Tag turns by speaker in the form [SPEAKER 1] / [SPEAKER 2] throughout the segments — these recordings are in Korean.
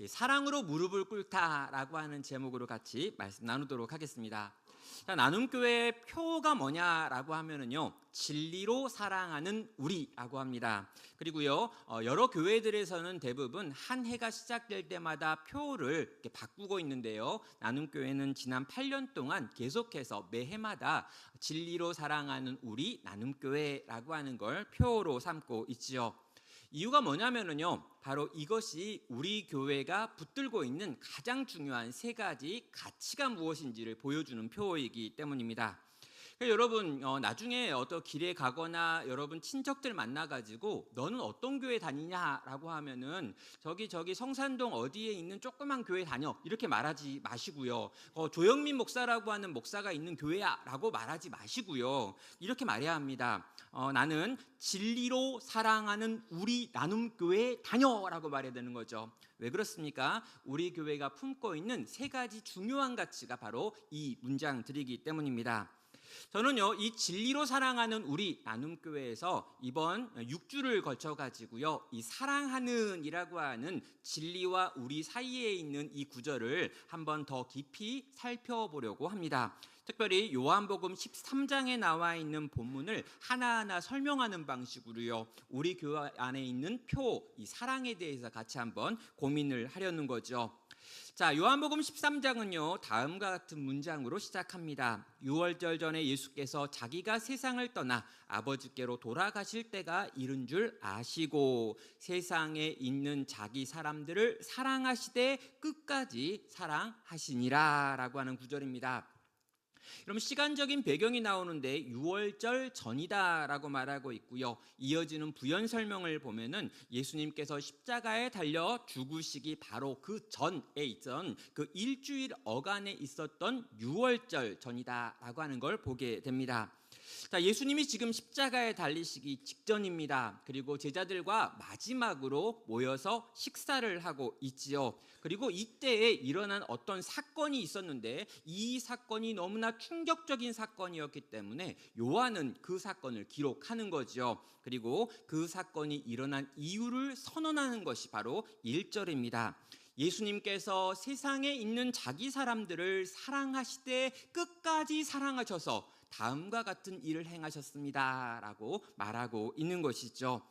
[SPEAKER 1] 사랑으로 무릎을 꿇다라고 하는 제목으로 같이 말씀 나누도록 하겠습니다. 자, 나눔교회의 표가 뭐냐라고 하면은요, 진리로 사랑하는 우리라고 합니다. 그리고요, 여러 교회들에서는 대부분 한 해가 시작될 때마다 표를 이렇게 바꾸고 있는데요, 나눔교회는 지난 8년 동안 계속해서 매해마다 진리로 사랑하는 우리 나눔교회라고 하는 걸 표로 삼고 있지요. 이유가 뭐냐면은요, 바로 이것이 우리 교회가 붙들고 있는 가장 중요한 세 가지 가치가 무엇인지를 보여주는 표이기 때문입니다. 그러니까 여러분, 나중에 어떤 길에 가거나 여러분 친척들 만나가지고 너는 어떤 교회 다니냐라고 하면은 저기 성산동 어디에 있는 조그만 교회 다녀 이렇게 말하지 마시고요. 조영민 목사라고 하는 목사가 있는 교회야라고 말하지 마시고요. 이렇게 말해야 합니다. 나는 진리로 사랑하는 우리 나눔교회 다녀라고 말해야 되는 거죠. 왜 그렇습니까? 우리 교회가 품고 있는 세 가지 중요한 가치가 바로 이 문장들이기 때문입니다. 저는요, 이 진리로 사랑하는 우리 나눔교회에서 이번 6주를 거쳐가지고요, 이 사랑하는 이라고 하는 진리와 우리 사이에 있는 이 구절을 한번 더 깊이 살펴보려고 합니다. 특별히 요한복음 13장에 나와 있는 본문을 하나하나 설명하는 방식으로요, 우리 교회 안에 있는 표, 이 사랑에 대해서 같이 한번 고민을 하려는 거죠. 자, 요한복음 13장은요, 다음과 같은 문장으로 시작합니다. 6월절 전에 예수께서 자기가 세상을 떠나 아버지께로 돌아가실 때가 이른 줄 아시고 세상에 있는 자기 사람들을 사랑하시되 끝까지 사랑하시니라 라고 하는 구절입니다. 그럼 시간적인 배경이 나오는데 6월절 전이다라고 말하고 있고요. 이어지는 부연 설명을 보면은 예수님께서 십자가에 달려 죽으시기 바로 그 전에 있던 그 일주일 어간에 있었던 6월절 전이다라고 하는 걸 보게 됩니다. 자, 예수님이 지금 십자가에 달리시기 직전입니다. 그리고 제자들과 마지막으로 모여서 식사를 하고 있지요. 그리고 이때에 일어난 어떤 사건이 있었는데 이 사건이 너무나 충격적인 사건이었기 때문에 요한은 그 사건을 기록하는 거죠. 그리고 그 사건이 일어난 이유를 선언하는 것이 바로 1절입니다. 예수님께서 세상에 있는 자기 사람들을 사랑하시되 끝까지 사랑하셔서 다음과 같은 일을 행하셨습니다 라고 말하고 있는 것이죠.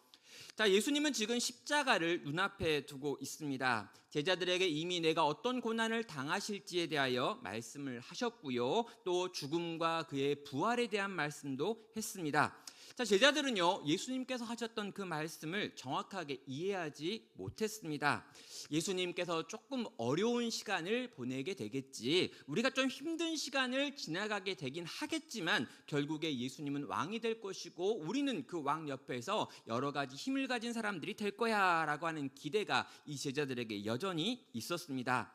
[SPEAKER 1] 자, 예수님은 지금 십자가를 눈앞에 두고 있습니다. 제자들에게 이미 내가 어떤 고난을 당하실지에 대하여 말씀을 하셨고요, 또 죽음과 그의 부활에 대한 말씀도 했습니다. 자, 제자들은요, 예수님께서 하셨던 그 말씀을 정확하게 이해하지 못했습니다. 예수님께서 조금 어려운 시간을 보내게 되겠지, 우리가 좀 힘든 시간을 지나가게 되긴 하겠지만 결국에 예수님은 왕이 될 것이고 우리는 그 왕 옆에서 여러 가지 힘을 가진 사람들이 될 거야 라고 하는 기대가 이 제자들에게 여전히 있었습니다.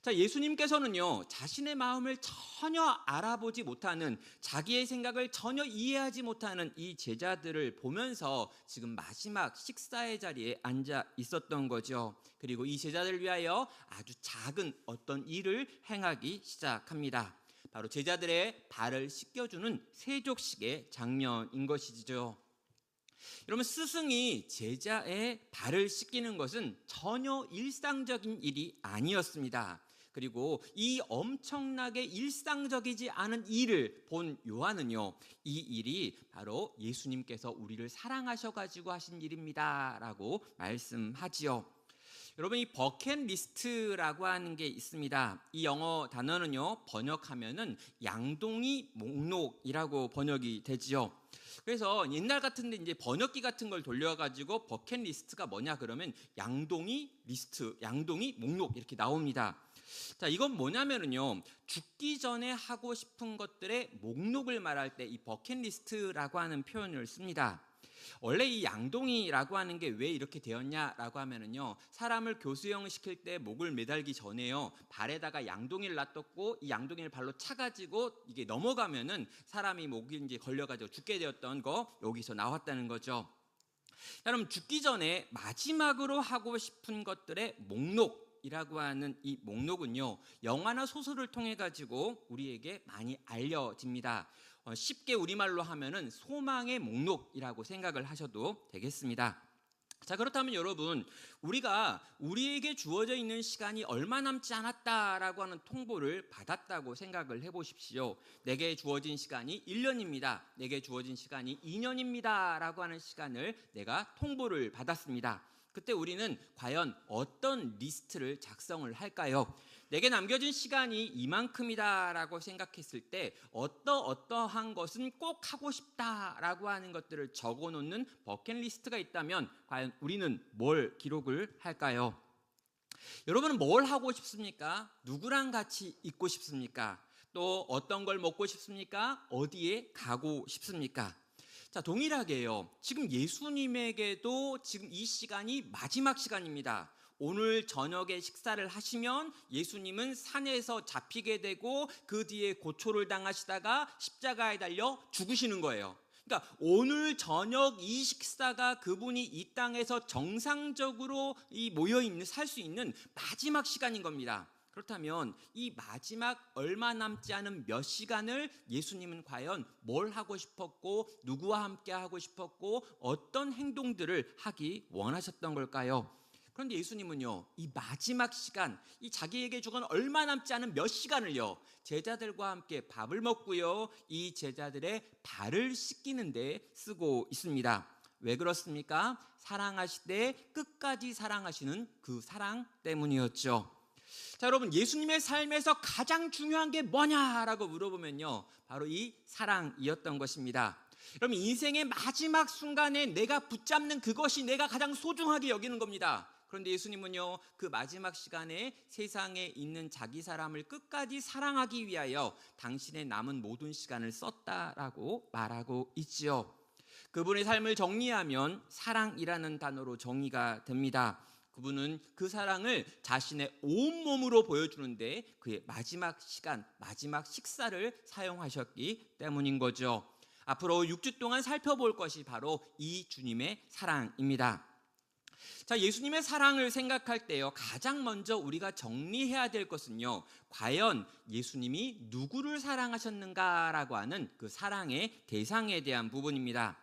[SPEAKER 1] 자, 예수님께서는요, 자신의 마음을 전혀 알아보지 못하는, 자기의 생각을 전혀 이해하지 못하는 이 제자들을 보면서 지금 마지막 식사의 자리에 앉아 있었던 거죠. 그리고 이 제자들을 위하여 아주 작은 어떤 일을 행하기 시작합니다. 바로 제자들의 발을 씻겨주는 세족식의 장면인 것이죠. 여러분, 스승이 제자의 발을 씻기는 것은 전혀 일상적인 일이 아니었습니다. 그리고 이 엄청나게 일상적이지 않은 일을 본 요한은요, 이 일이 바로 예수님께서 우리를 사랑하셔가지고 하신 일입니다 라고 말씀하지요. 여러분, 이 버킷리스트라고 하는 게 있습니다. 이 영어 단어는요, 번역하면은 양동이 목록이라고 번역이 되지요. 그래서 옛날 같은데 이제 번역기 같은 걸 돌려가지고 버킷리스트가 뭐냐 그러면 양동이 리스트, 양동이 목록 이렇게 나옵니다. 자, 이건 뭐냐면은요, 죽기 전에 하고 싶은 것들의 목록을 말할 때 이 버킷리스트라고 하는 표현을 씁니다. 원래 이 양동이라고 하는 게 왜 이렇게 되었냐라고 하면은요, 사람을 교수형 시킬 때 목을 매달기 전에요, 발에다가 양동이를 놔뒀고 이 양동이를 발로 차가지고 이게 넘어가면은 사람이 목이 이제 걸려가지고 죽게 되었던 거, 여기서 나왔다는 거죠. 여러분, 죽기 전에 마지막으로 하고 싶은 것들의 목록이라고 하는 이 목록은요, 영화나 소설을 통해 가지고 우리에게 많이 알려집니다. 쉽게 우리말로 하면은 소망의 목록이라고 생각을 하셔도 되겠습니다. 자, 그렇다면 여러분, 우리가 우리에게 주어져 있는 시간이 얼마 남지 않았다라고 하는 통보를 받았다고 생각을 해보십시오. 내게 주어진 시간이 1년입니다. 내게 주어진 시간이 2년입니다. 라고 하는 시간을 내가 통보를 받았습니다. 그때 우리는 과연 어떤 리스트를 작성을 할까요? 내게 남겨진 시간이 이만큼이다라고 생각했을 때 어떠한 것은 꼭 하고 싶다라고 하는 것들을 적어놓는 버킷리스트가 있다면 과연 우리는 뭘 기록을 할까요? 여러분은 뭘 하고 싶습니까? 누구랑 같이 있고 싶습니까? 또 어떤 걸 먹고 싶습니까? 어디에 가고 싶습니까? 자, 동일하게요. 지금 예수님에게도 지금 이 시간이 마지막 시간입니다. 오늘 저녁에 식사를 하시면 예수님은 산에서 잡히게 되고 그 뒤에 고초를 당하시다가 십자가에 달려 죽으시는 거예요. 그러니까 오늘 저녁 이 식사가 그분이 이 땅에서 정상적으로 살 수 있는 마지막 시간인 겁니다. 그렇다면 이 마지막 얼마 남지 않은 몇 시간을 예수님은 과연 뭘 하고 싶었고 누구와 함께 하고 싶었고 어떤 행동들을 하기 원하셨던 걸까요? 그런데 예수님은요, 이 마지막 시간, 이 자기에게 주건 얼마 남지 않은 몇 시간을요, 제자들과 함께 밥을 먹고요, 이 제자들의 발을 씻기는 데 쓰고 있습니다. 왜 그렇습니까? 사랑하시되 끝까지 사랑하시는 그 사랑 때문이었죠. 자, 여러분, 예수님의 삶에서 가장 중요한 게 뭐냐라고 물어보면요, 바로 이 사랑이었던 것입니다. 여러분, 인생의 마지막 순간에 내가 붙잡는 그것이 내가 가장 소중하게 여기는 겁니다. 그런데 예수님은요, 그 마지막 시간에 세상에 있는 자기 사람을 끝까지 사랑하기 위하여 당신의 남은 모든 시간을 썼다라고 말하고 있지요. 그분의 삶을 정리하면 사랑이라는 단어로 정의가 됩니다. 그분은 그 사랑을 자신의 온몸으로 보여주는데 그의 마지막 시간, 마지막 식사를 사용하셨기 때문인 거죠. 앞으로 6주 동안 살펴볼 것이 바로 이 주님의 사랑입니다. 자, 예수님의 사랑을 생각할 때요, 가장 먼저 우리가 정리해야 될 것은요, 과연 예수님이 누구를 사랑하셨는가라고 하는 그 사랑의 대상에 대한 부분입니다.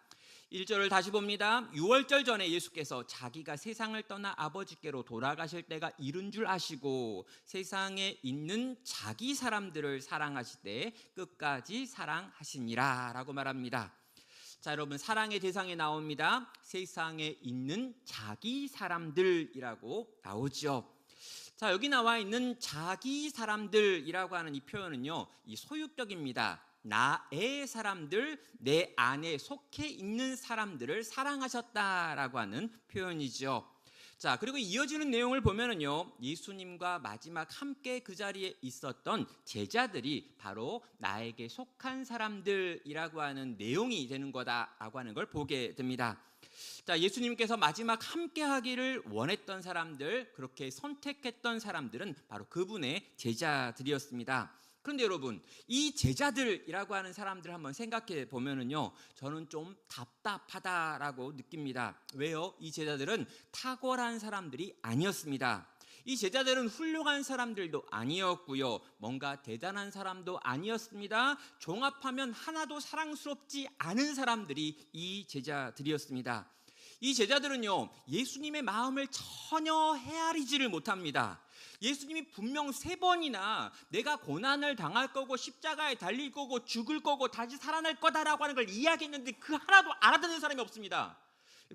[SPEAKER 1] 1절을 다시 봅니다. 유월절 전에 예수께서 자기가 세상을 떠나 아버지께로 돌아가실 때가 이른 줄 아시고 세상에 있는 자기 사람들을 사랑하시되 끝까지 사랑하시니라 라고 말합니다. 자, 여러분, 사랑의 대상에 나옵니다. 세상에 있는 자기 사람들이라고 나오죠. 자, 여기 나와 있는 자기 사람들이라고 하는 이 표현은요, 이 소유격입니다. 나의 사람들, 내 안에 속해 있는 사람들을 사랑하셨다라고 하는 표현이죠. 자, 그리고 이어지는 내용을 보면은요, 예수님과 마지막 함께 그 자리에 있었던 제자들이 바로 나에게 속한 사람들이라고 하는 내용이 되는 거다라고 하는 걸 보게 됩니다. 자, 예수님께서 마지막 함께 하기를 원했던 사람들, 그렇게 선택했던 사람들은 바로 그분의 제자들이었습니다. 그런데 여러분, 이 제자들이라고 하는 사람들 한번 생각해 보면은요, 저는 좀 답답하다라고 느낍니다. 왜요? 이 제자들은 탁월한 사람들이 아니었습니다. 이 제자들은 훌륭한 사람들도 아니었고요, 뭔가 대단한 사람도 아니었습니다. 종합하면 하나도 사랑스럽지 않은 사람들이 이 제자들이었습니다. 이 제자들은요, 예수님의 마음을 전혀 헤아리지를 못합니다. 예수님이 분명 3번이나 내가 고난을 당할 거고 십자가에 달릴 거고 죽을 거고 다시 살아날 거다라고 하는 걸 이야기했는데 그 하나도 알아듣는 사람이 없습니다.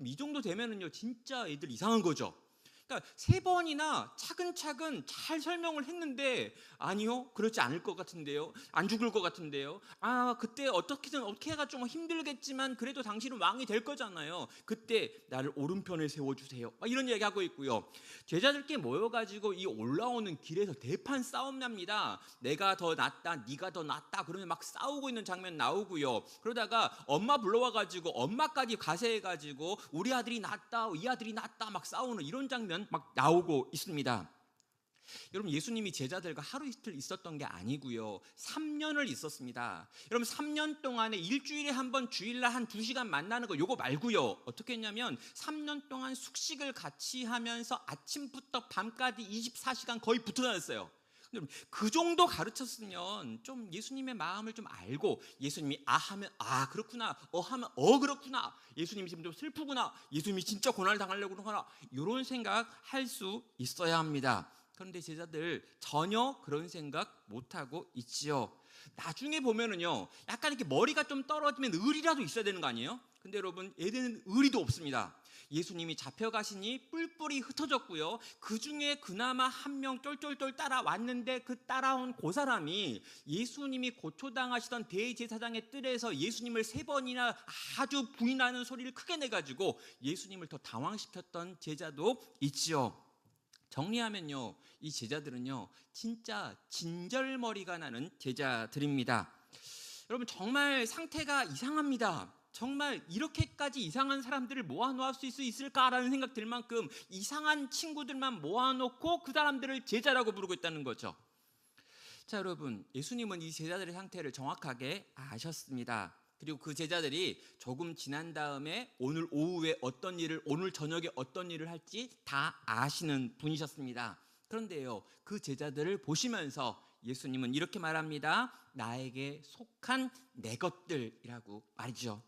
[SPEAKER 1] 이 정도 되면은요, 진짜 애들 이상한 거죠. 그러니까 3번이나 차근차근 잘 설명을 했는데, 아니요, 그렇지 않을 것 같은데요, 안 죽을 것 같은데요, 그때 어떻게 해가 좀 힘들겠지만 그래도 당신은 왕이 될 거잖아요, 그때 나를 오른편에 세워주세요, 이런 얘기하고 있고요. 제자들끼리 모여가지고 이 올라오는 길에서 대판 싸움 납니다. 내가 더 낫다, 네가 더 낫다, 그러면 막 싸우고 있는 장면 나오고요. 그러다가 엄마 불러와가지고 엄마까지 가세해가지고 우리 아들이 낫다, 이 아들이 낫다 막 싸우는 이런 장면 막 나오고 있습니다. 여러분, 예수님이 제자들과 하루 이틀 있었던 게 아니고요, 3년을 있었습니다. 여러분, 3년 동안에 일주일에 한 번 주일날 한 2시간 만나는 거 요거 말고요, 어떻게 했냐면 3년 동안 숙식을 같이 하면서 아침부터 밤까지 24시간 거의 붙어 다녔어요. 그 정도 가르쳤으면 좀 예수님의 마음을 좀 알고, 예수님이 아 하면 아 그렇구나, 어 하면 어 그렇구나, 예수님이 지금 좀 슬프구나, 예수님이 진짜 고난을 당하려고 그러구나, 이런 생각 할 수 있어야 합니다. 그런데 제자들 전혀 그런 생각 못하고 있지요. 나중에 보면은요, 약간 이렇게 머리가 좀 떨어지면 의리라도 있어야 되는 거 아니에요? 근데 여러분, 얘들은 의리도 없습니다. 예수님이 잡혀가시니 뿔뿔이 흩어졌고요, 그 중에 그나마 한 명 쫄쫄쫄 따라왔는데, 그 따라온 그 사람이 예수님이 고초당하시던 대제사장의 뜰에서 예수님을 3번이나 아주 부인하는 소리를 크게 내가지고 예수님을 더 당황시켰던 제자도 있지요. 정리하면요, 이 제자들은요 진짜 진절머리가 나는 제자들입니다. 여러분, 정말 상태가 이상합니다. 정말 이렇게까지 이상한 사람들을 모아놓을 수 있을까라는 생각 들 만큼 이상한 친구들만 모아놓고 그 사람들을 제자라고 부르고 있다는 거죠. 자, 여러분, 예수님은 이 제자들의 상태를 정확하게 아셨습니다. 그리고 그 제자들이 조금 지난 다음에 오늘 오후에 어떤 일을, 오늘 저녁에 어떤 일을 할지 다 아시는 분이셨습니다. 그런데요, 그 제자들을 보시면서 예수님은 이렇게 말합니다. 나에게 속한 내 것들이라고 말이죠.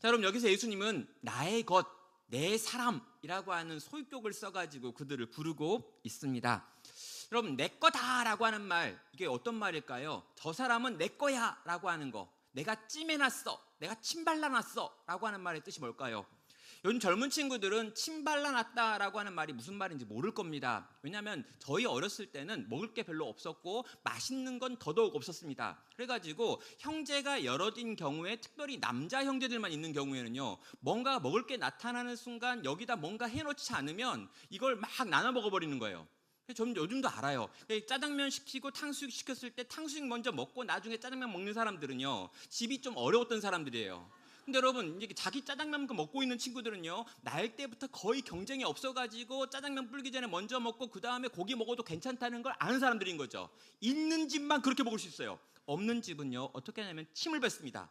[SPEAKER 1] 자, 여러분, 여기서 예수님은 나의 것, 내 사람이라고 하는 소유격을 써가지고 그들을 부르고 있습니다. 여러분, 내 거다라고 하는 말, 이게 어떤 말일까요? 저 사람은 내 거야 라고 하는 거, 내가 찜해놨어, 내가 침발라놨어 라고 하는 말의 뜻이 뭘까요? 요즘 젊은 친구들은 침발라놨다라고 하는 말이 무슨 말인지 모를 겁니다. 왜냐하면 저희 어렸을 때는 먹을 게 별로 없었고 맛있는 건 더더욱 없었습니다. 그래가지고 형제가 여럿인 경우에, 특별히 남자 형제들만 있는 경우에는요, 뭔가 먹을 게 나타나는 순간 여기다 뭔가 해놓지 않으면 이걸 막 나눠 먹어버리는 거예요. 저는 요즘도 알아요. 짜장면 시키고 탕수육 시켰을 때 탕수육 먼저 먹고 나중에 짜장면 먹는 사람들은요, 집이 좀 어려웠던 사람들이에요. 근데 여러분, 이제 자기 짜장면 먹고 있는 친구들은요, 날 때부터 거의 경쟁이 없어가지고 짜장면 불기 전에 먼저 먹고 그 다음에 고기 먹어도 괜찮다는 걸 아는 사람들인 거죠. 있는 집만 그렇게 먹을 수 있어요. 없는 집은요, 어떻게 하냐면 침을 뱉습니다.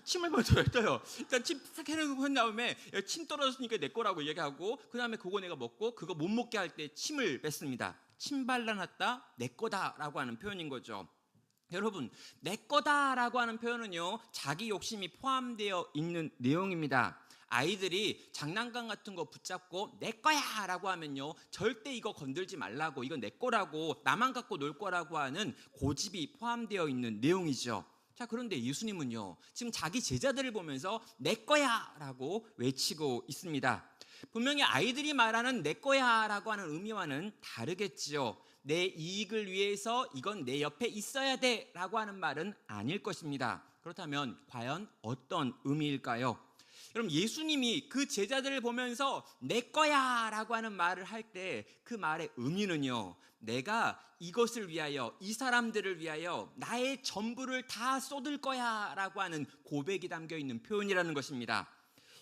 [SPEAKER 1] 침을 먼저 뱉어요. 일단 침 싹 해놓은 다음에 침 떨어졌으니까 내 거라고 얘기하고, 그 다음에 그거 내가 먹고 그거 못 먹게 할 때 침을 뱉습니다. 침 발라놨다, 내 거다라고 하는 표현인 거죠. 여러분, 내 거다라고 하는 표현은요, 자기 욕심이 포함되어 있는 내용입니다. 아이들이 장난감 같은 거 붙잡고 내 거야 라고 하면요, 절대 이거 건들지 말라고, 이건 내 거라고, 나만 갖고 놀 거라고 하는 고집이 포함되어 있는 내용이죠. 자, 그런데 예수님은요, 지금 자기 제자들을 보면서 내 거야 라고 외치고 있습니다. 분명히 아이들이 말하는 내 거야 라고 하는 의미와는 다르겠지요. 내 이익을 위해서 이건 내 옆에 있어야 돼 라고 하는 말은 아닐 것입니다. 그렇다면 과연 어떤 의미일까요? 여러분, 예수님이 그 제자들을 보면서 내 거야 라고 하는 말을 할 때 그 말의 의미는요, 내가 이것을 위하여, 이 사람들을 위하여 나의 전부를 다 쏟을 거야 라고 하는 고백이 담겨 있는 표현이라는 것입니다.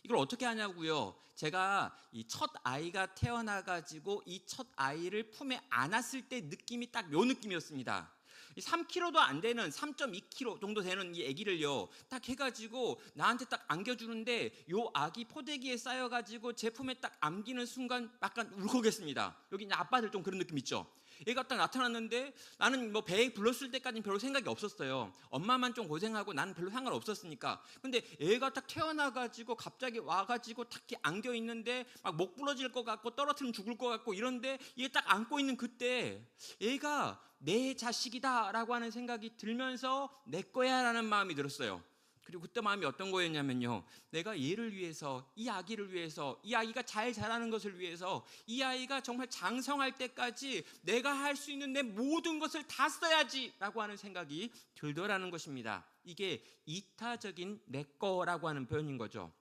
[SPEAKER 1] 이걸 어떻게 하냐고요? 제가 이 첫 아이가 태어나가지고 이 첫 아이를 품에 안았을 때 느낌이 딱 요 느낌이었습니다. 3kg도 안 되는 3.2kg 정도 되는 이 아기를요, 딱 해가지고 나한테 딱 안겨주는데, 요 아기 포대기에 쌓여가지고 제 품에 딱 안기는 순간 약간 울컥했습니다. 여기 이제 아빠들 좀 그런 느낌 있죠? 얘가 딱 나타났는데 나는 뭐 배에 불렀을 때까지는 별로 생각이 없었어요. 엄마만 좀 고생하고 나는 별로 상관없었으니까. 근데 애가 딱 태어나가지고 갑자기 와가지고 탁 안겨 있는데 막 목 부러질 것 같고 떨어뜨리면 죽을 것 같고 이런데, 얘 딱 안고 있는 그때 애가 내 자식이다 라고 하는 생각이 들면서 내 거야 라는 마음이 들었어요. 그리고 그때 마음이 어떤 거였냐면요, 내가 얘를 위해서, 이 아기를 위해서, 이 아기가 잘 자라는 것을 위해서, 이 아이가 정말 장성할 때까지 내가 할 수 있는 내 모든 것을 다 써야지 라고 하는 생각이 들더라는 것입니다. 이게 이타적인 내 거라고 하는 표현인 거죠.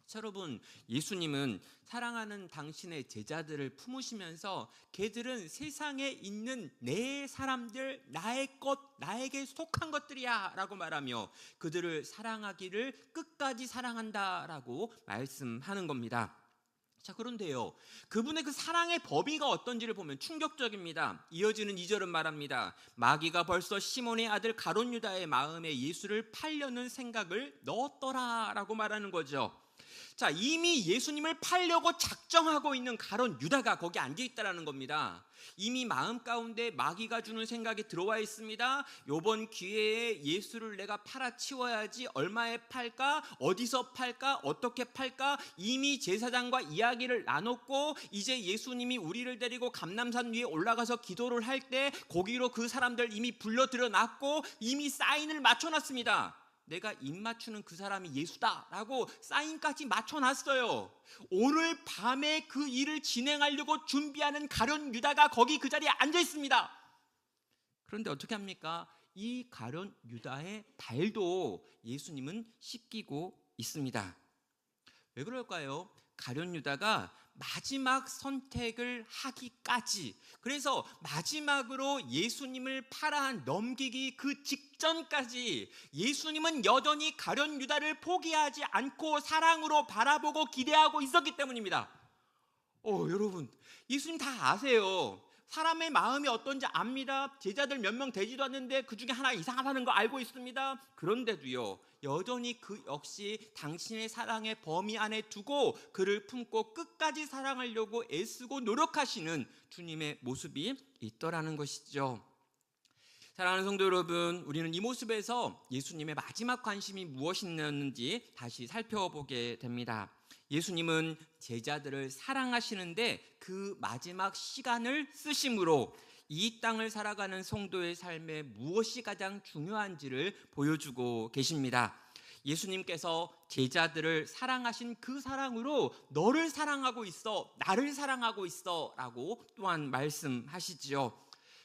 [SPEAKER 1] 자, 여러분, 예수님은 사랑하는 당신의 제자들을 품으시면서 걔들은 세상에 있는 내 사람들, 나의 것, 나에게 속한 것들이야 라고 말하며 그들을 사랑하기를 끝까지 사랑한다 라고 말씀하는 겁니다. 자, 그런데요, 그분의 그 사랑의 범위가 어떤지를 보면 충격적입니다. 이어지는 2절은 말합니다. 마귀가 벌써 시몬의 아들 가룟 유다의 마음에 예수를 팔려는 생각을 넣었더라 라고 말하는 거죠. 자, 이미 예수님을 팔려고 작정하고 있는 가룟 유다가 거기 앉아 있다라는 겁니다. 이미 마음 가운데 마귀가 주는 생각이 들어와 있습니다. 요번 기회에 예수를 내가 팔아치워야지. 얼마에 팔까? 어디서 팔까? 어떻게 팔까? 이미 제사장과 이야기를 나눴고, 이제 예수님이 우리를 데리고 감람산 위에 올라가서 기도를 할 때 거기로 그 사람들 이미 불러들여 놨고, 이미 사인을 맞춰놨습니다. 내가 입 맞추는 그 사람이 예수다라고 사인까지 맞춰놨어요. 오늘 밤에 그 일을 진행하려고 준비하는 가룟 유다가 거기 그 자리에 앉아 있습니다. 그런데 어떻게 합니까? 이 가룟 유다의 발도 예수님은 씻기고 있습니다. 왜 그럴까요? 가룟 유다가 마지막 선택을 하기까지, 그래서 마지막으로 예수님을 팔아 넘기기 그 직전까지 예수님은 여전히 가룟 유다를 포기하지 않고 사랑으로 바라보고 기대하고 있었기 때문입니다. 여러분, 예수님 다 아세요. 사람의 마음이 어떤지 압니다. 제자들 몇 명 되지도 않는데 그 중에 하나 이상하다는 거 알고 있습니다. 그런데도요, 여전히 그 역시 당신의 사랑의 범위 안에 두고 그를 품고 끝까지 사랑하려고 애쓰고 노력하시는 주님의 모습이 있더라는 것이죠. 사랑하는 성도 여러분, 우리는 이 모습에서 예수님의 마지막 관심이 무엇이었는지 다시 살펴보게 됩니다. 예수님은 제자들을 사랑하시는데 그 마지막 시간을 쓰심으로 이 땅을 살아가는 성도의 삶에 무엇이 가장 중요한지를 보여주고 계십니다. 예수님께서 제자들을 사랑하신 그 사랑으로 너를 사랑하고 있어, 나를 사랑하고 있어 라고 또한 말씀하시지요.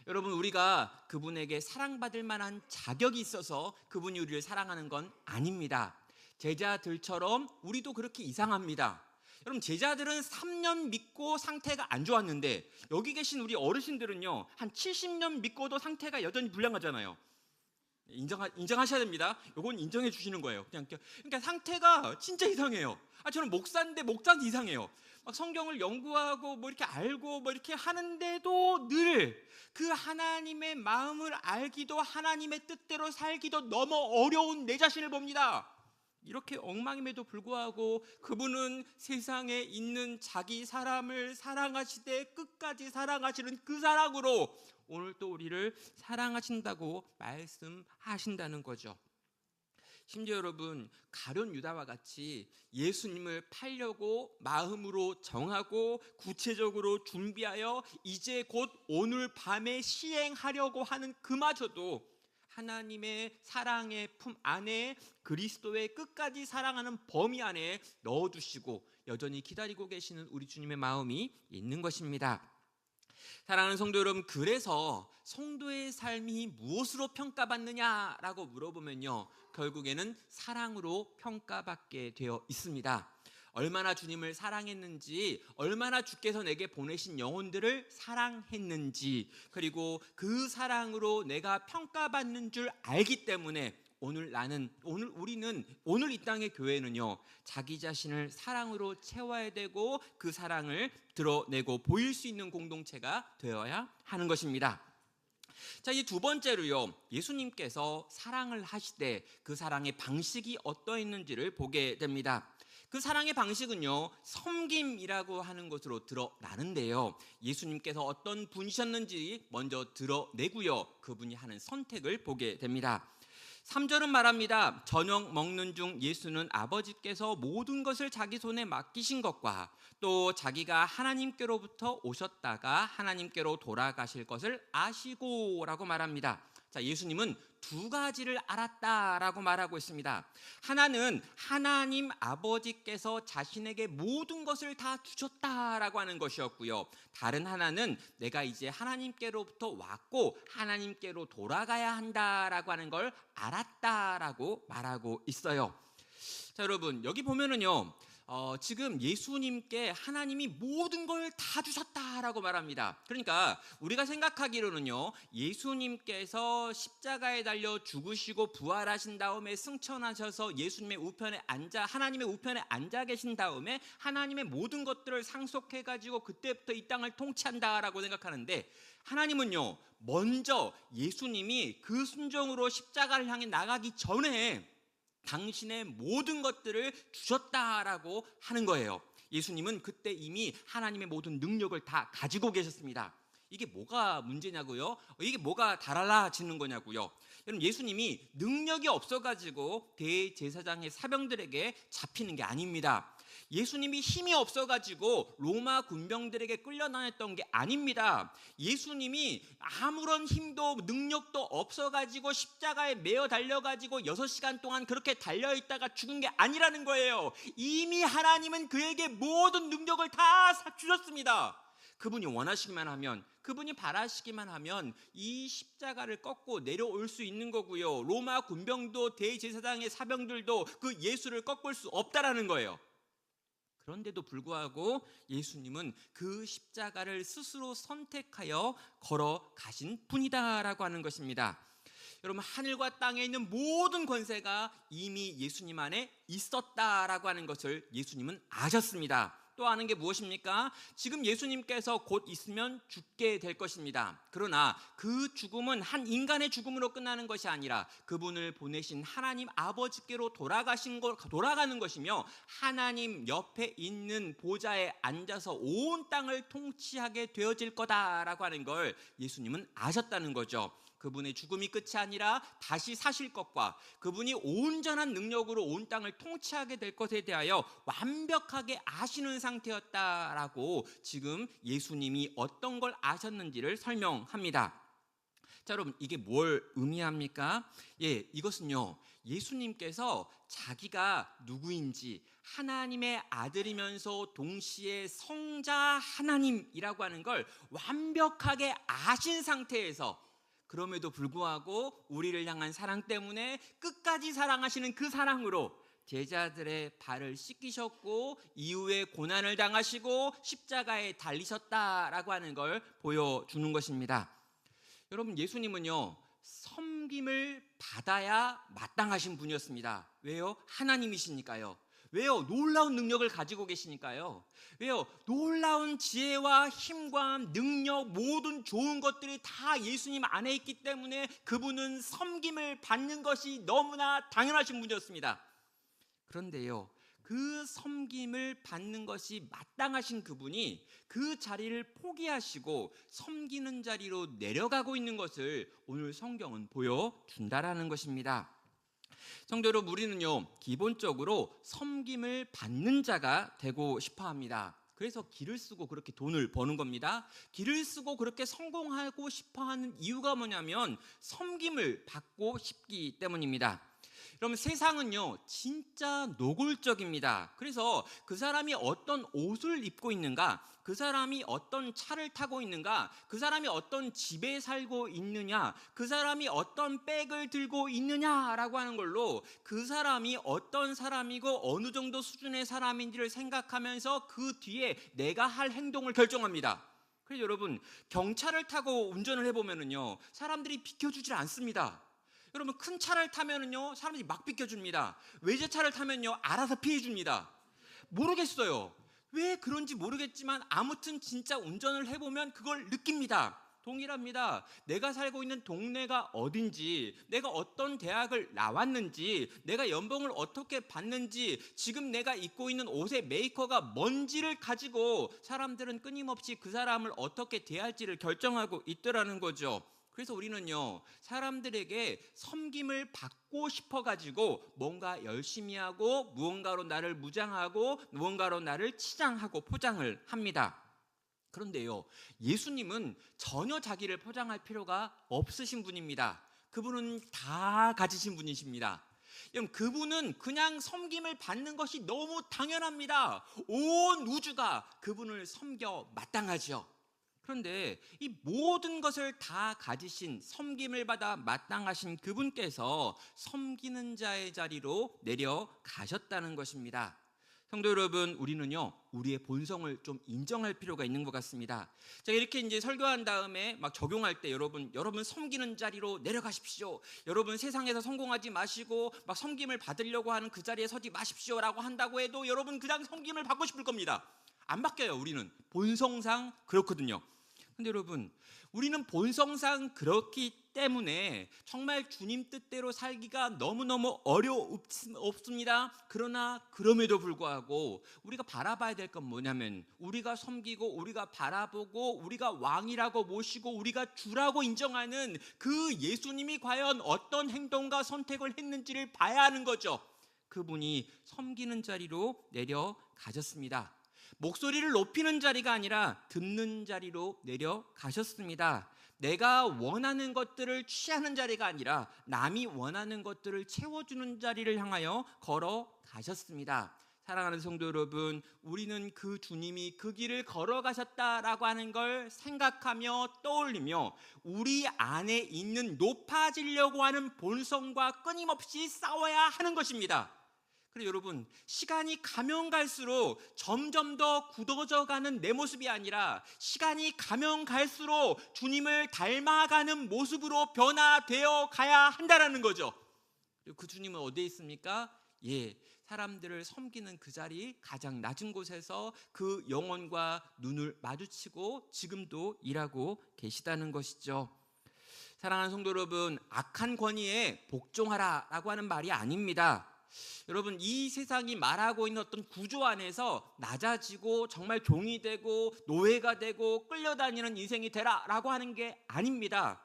[SPEAKER 1] 여러분, 우리가 그분에게 사랑받을 만한 자격이 있어서 그분이 우리를 사랑하는 건 아닙니다. 제자들처럼 우리도 그렇게 이상합니다. 여러분, 제자들은 3년 믿고 상태가 안 좋았는데 여기 계신 우리 어르신들은요, 한 70년 믿고도 상태가 여전히 불량하잖아요. 인정하셔야 됩니다. 이건 인정해 주시는 거예요. 그러니까 상태가 진짜 이상해요. 저는 목사인데 목사는 이상해요. 막 성경을 연구하고 뭐 이렇게 알고 뭐 이렇게 하는데도 늘 그 하나님의 마음을 알기도 하나님의 뜻대로 살기도 너무 어려운 내 자신을 봅니다. 이렇게 엉망임에도 불구하고 그분은 세상에 있는 자기 사람을 사랑하시되 끝까지 사랑하시는 그 사랑으로 오늘 또 우리를 사랑하신다고 말씀하신다는 거죠. 심지어 여러분, 가룟 유다와 같이 예수님을 팔려고 마음으로 정하고 구체적으로 준비하여 이제 곧 오늘 밤에 시행하려고 하는 그마저도 하나님의 사랑의 품 안에, 그리스도의 끝까지 사랑하는 범위 안에 넣어주시고 여전히 기다리고 계시는 우리 주님의 마음이 있는 것입니다. 사랑하는 성도 여러분, 그래서 성도의 삶이 무엇으로 평가받느냐라고 물어보면요, 결국에는 사랑으로 평가받게 되어 있습니다. 얼마나 주님을 사랑했는지, 얼마나 주께서 내게 보내신 영혼들을 사랑했는지, 그리고 그 사랑으로 내가 평가받는 줄 알기 때문에 오늘 우리는 오늘 이 땅의 교회는요, 자기 자신을 사랑으로 채워야 되고 그 사랑을 드러내고 보일 수 있는 공동체가 되어야 하는 것입니다. 자, 이 두 번째로요, 예수님께서 사랑을 하시되 그 사랑의 방식이 어떠했는지를 보게 됩니다. 그 사랑의 방식은요, 섬김이라고 하는 것으로 드러나는데요, 예수님께서 어떤 분이셨는지 먼저 드러내고요, 그분이 하는 선택을 보게 됩니다. 3절은 말합니다. 저녁 먹는 중 예수는 아버지께서 모든 것을 자기 손에 맡기신 것과 또 자기가 하나님께로부터 오셨다가 하나님께로 돌아가실 것을 아시고 라고 말합니다. 자, 예수님은 두 가지를 알았다라고 말하고 있습니다. 하나는 하나님 아버지께서 자신에게 모든 것을 다 주셨다라고 하는 것이었고요, 다른 하나는 내가 이제 하나님께로부터 왔고 하나님께로 돌아가야 한다라고 하는 걸 알았다라고 말하고 있어요. 자, 여러분, 여기 보면은요, 지금 예수님께 하나님이 모든 걸 다 주셨다라고 말합니다. 그러니까 우리가 생각하기로는요, 예수님께서 십자가에 달려 죽으시고 부활하신 다음에 승천하셔서 예수님의 우편에 하나님의 우편에 앉아 계신 다음에 하나님의 모든 것들을 상속해가지고 그때부터 이 땅을 통치한다라고 생각하는데, 하나님은요, 먼저 예수님이 그 순종으로 십자가를 향해 나가기 전에 당신의 모든 것들을 주셨다라고 하는 거예요. 예수님은 그때 이미 하나님의 모든 능력을 다 가지고 계셨습니다. 이게 뭐가 문제냐고요? 이게 뭐가 달라지는 거냐고요? 여러분, 예수님이 능력이 없어가지고 대제사장의 사병들에게 잡히는 게 아닙니다. 예수님이 힘이 없어가지고 로마 군병들에게 끌려다녔던 게 아닙니다. 예수님이 아무런 힘도 능력도 없어가지고 십자가에 매어 달려가지고 6시간 동안 그렇게 달려있다가 죽은 게 아니라는 거예요. 이미 하나님은 그에게 모든 능력을 다 주셨습니다. 그분이 원하시기만 하면, 그분이 바라시기만 하면 이 십자가를 꺾고 내려올 수 있는 거고요. 로마 군병도 대제사장의 사병들도 그 예수를 꺾을 수 없다라는 거예요. 그런데도 불구하고 예수님은 그 십자가를 스스로 선택하여 걸어가신 분이다라고 하는 것입니다. 여러분, 하늘과 땅에 있는 모든 권세가 이미 예수님 안에 있었다라고 하는 것을 예수님은 아셨습니다. 또 아는 게 무엇입니까? 지금 예수님께서 곧 있으면 죽게 될 것입니다. 그러나 그 죽음은 한 인간의 죽음으로 끝나는 것이 아니라 그분을 보내신 하나님 아버지께로 돌아가는 것이며, 하나님 옆에 있는 보좌에 앉아서 온 땅을 통치하게 되어질 거다라고 하는 걸 예수님은 아셨다는 거죠. 그분의 죽음이 끝이 아니라 다시 사실 것과 그분이 온전한 능력으로 온 땅을 통치하게 될 것에 대하여 완벽하게 아시는 상태였다라고 지금 예수님이 어떤 걸 아셨는지를 설명합니다. 자, 여러분, 이게 뭘 의미합니까? 이것은요, 예수님께서 자기가 누구인지, 하나님의 아들이면서 동시에 성자 하나님이라고 하는 걸 완벽하게 아신 상태에서, 그럼에도 불구하고 우리를 향한 사랑 때문에 끝까지 사랑하시는 그 사랑으로 제자들의 발을 씻기셨고 이후에 고난을 당하시고 십자가에 달리셨다라고 하는 걸 보여주는 것입니다. 여러분, 예수님은요, 섬김을 받아야 마땅하신 분이었습니다. 왜요? 하나님이시니까요. 왜요? 놀라운 능력을 가지고 계시니까요. 왜요? 놀라운 지혜와 힘과 능력, 모든 좋은 것들이 다 예수님 안에 있기 때문에 그분은 섬김을 받는 것이 너무나 당연하신 분이었습니다. 그런데요, 그 섬김을 받는 것이 마땅하신 그분이 그 자리를 포기하시고 섬기는 자리로 내려가고 있는 것을 오늘 성경은 보여준다라는 것입니다. 성도 여러분, 우리는요, 기본적으로 섬김을 받는 자가 되고 싶어 합니다. 그래서 길을 쓰고 그렇게 돈을 버는 겁니다. 길을 쓰고 그렇게 성공하고 싶어 하는 이유가 뭐냐면 섬김을 받고 싶기 때문입니다. 여러분, 세상은요 진짜 노골적입니다. 그래서 그 사람이 어떤 옷을 입고 있는가, 그 사람이 어떤 차를 타고 있는가, 그 사람이 어떤 집에 살고 있느냐, 그 사람이 어떤 백을 들고 있느냐라고 하는 걸로 그 사람이 어떤 사람이고 어느 정도 수준의 사람인지를 생각하면서 그 뒤에 내가 할 행동을 결정합니다. 그래서 여러분, 경차를 타고 운전을 해보면은요 사람들이 비켜주질 않습니다. 여러분, 큰 차를 타면은요 사람들이 막 비켜줍니다. 외제차를 타면요 알아서 피해줍니다. 모르겠어요. 왜 그런지 모르겠지만 아무튼 진짜 운전을 해보면 그걸 느낍니다. 동일합니다. 내가 살고 있는 동네가 어딘지, 내가 어떤 대학을 나왔는지, 내가 연봉을 어떻게 받는지, 지금 내가 입고 있는 옷의 메이커가 뭔지를 가지고 사람들은 끊임없이 그 사람을 어떻게 대할지를 결정하고 있더라는 거죠. 그래서 우리는요 사람들에게 섬김을 받고 싶어가지고 뭔가 열심히 하고 무언가로 나를 무장하고 무언가로 나를 치장하고 포장을 합니다. 그런데요, 예수님은 전혀 자기를 포장할 필요가 없으신 분입니다. 그분은 다 가지신 분이십니다. 그분은 그냥 섬김을 받는 것이 너무 당연합니다. 온 우주가 그분을 섬겨 마땅하죠. 그런데 이 모든 것을 다 가지신, 섬김을 받아 마땅하신 그분께서 섬기는 자의 자리로 내려가셨다는 것입니다. 성도 여러분, 우리는요 우리의 본성을 좀 인정할 필요가 있는 것 같습니다. 제가 이렇게 이제 설교한 다음에 막 적용할 때 여러분 섬기는 자리로 내려가십시오, 여러분 세상에서 성공하지 마시고 막 섬김을 받으려고 하는 그 자리에 서지 마십시오라고 한다고 해도 여러분 그냥 섬김을 받고 싶을 겁니다. 안 바뀌어요. 우리는 본성상 그렇거든요. 근데 여러분, 우리는 본성상 그렇기 때문에 정말 주님 뜻대로 살기가 너무너무 어렵습니다. 그러나 그럼에도 불구하고 우리가 바라봐야 될 건 뭐냐면, 우리가 섬기고 우리가 바라보고 우리가 왕이라고 모시고 우리가 주라고 인정하는 그 예수님이 과연 어떤 행동과 선택을 했는지를 봐야 하는 거죠. 그분이 섬기는 자리로 내려가셨습니다. 목소리를 높이는 자리가 아니라 듣는 자리로 내려가셨습니다. 내가 원하는 것들을 취하는 자리가 아니라 남이 원하는 것들을 채워주는 자리를 향하여 걸어가셨습니다. 사랑하는 성도 여러분, 우리는 그 주님이 그 길을 걸어가셨다라고 하는 걸 생각하며 떠올리며 우리 안에 있는 높아지려고 하는 본성과 끊임없이 싸워야 하는 것입니다. 그리고 여러분, 시간이 가면 갈수록 점점 더 굳어져가는 내 모습이 아니라 시간이 가면 갈수록 주님을 닮아가는 모습으로 변화되어 가야 한다는 거죠. 그리고 그 주님은 어디에 있습니까? 사람들을 섬기는 그 자리, 가장 낮은 곳에서 그 영혼과 눈을 마주치고 지금도 일하고 계시다는 것이죠. 사랑하는 성도 여러분, 악한 권위에 복종하라라고 하는 말이 아닙니다. 여러분, 이 세상이 말하고 있는 어떤 구조 안에서 낮아지고 정말 종이 되고 노예가 되고 끌려다니는 인생이 되라라고 하는 게 아닙니다.